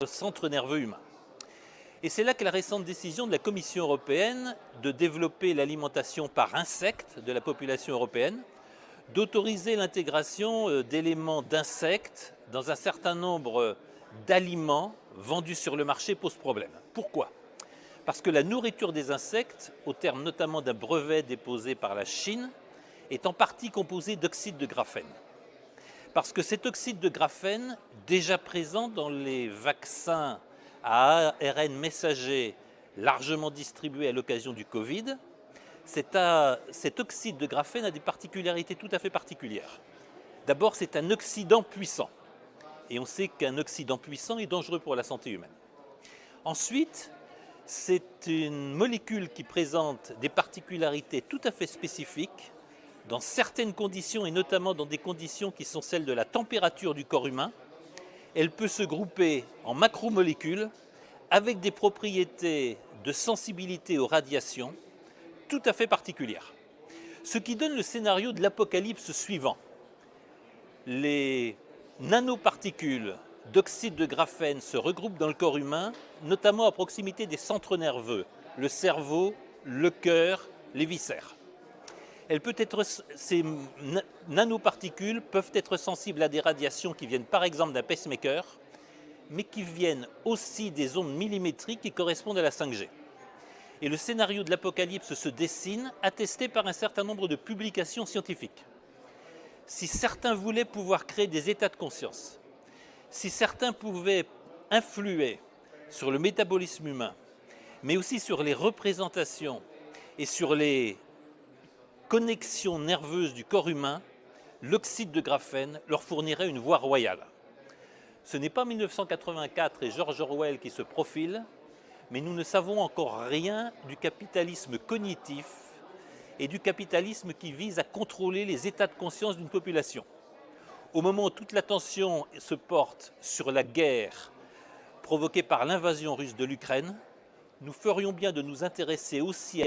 centre nerveux humain. Et c'est là que la récente décision de la Commission européenne de développer l'alimentation par insectes de la population européenne, d'autoriser l'intégration d'éléments d'insectes dans un certain nombre d'aliments vendus sur le marché pose problème. Pourquoi? Parce que la nourriture des insectes, au terme notamment d'un brevet déposé par la Chine, est en partie composée d'oxyde de graphène. Parce que cet oxyde de graphène, déjà présent dans les vaccins à ARN messager largement distribués à l'occasion du Covid, cet oxyde de graphène a des particularités tout à fait particulières. D'abord, c'est un oxydant puissant. Et on sait qu'un oxydant puissant est dangereux pour la santé humaine. Ensuite, c'est une molécule qui présente des particularités tout à fait spécifiques dans certaines conditions, et notamment dans des conditions qui sont celles de la température du corps humain. Elle peut se grouper en macromolécules avec des propriétés de sensibilité aux radiations tout à fait particulières. Ce qui donne le scénario de l'apocalypse suivant. Les nanoparticules d'oxyde de graphène se regroupent dans le corps humain, notamment à proximité des centres nerveux, le cerveau, le cœur, les viscères. Ces nanoparticules peuvent être sensibles à des radiations qui viennent par exemple d'un pacemaker, mais qui viennent aussi des ondes millimétriques qui correspondent à la 5G. Et le scénario de l'apocalypse se dessine, attesté par un certain nombre de publications scientifiques. Si certains voulaient pouvoir créer des états de conscience, si certains pouvaient influer sur le métabolisme humain, mais aussi sur les représentations et sur les connexions nerveuses du corps humain, l'oxyde de graphène leur fournirait une voie royale. Ce n'est pas 1984 et George Orwell qui se profilent, mais nous ne savons encore rien du capitalisme cognitif et du capitalisme qui vise à contrôler les états de conscience d'une population. Au moment où toute l'attention se porte sur la guerre provoquée par l'invasion russe de l'Ukraine, nous ferions bien de nous intéresser aussi à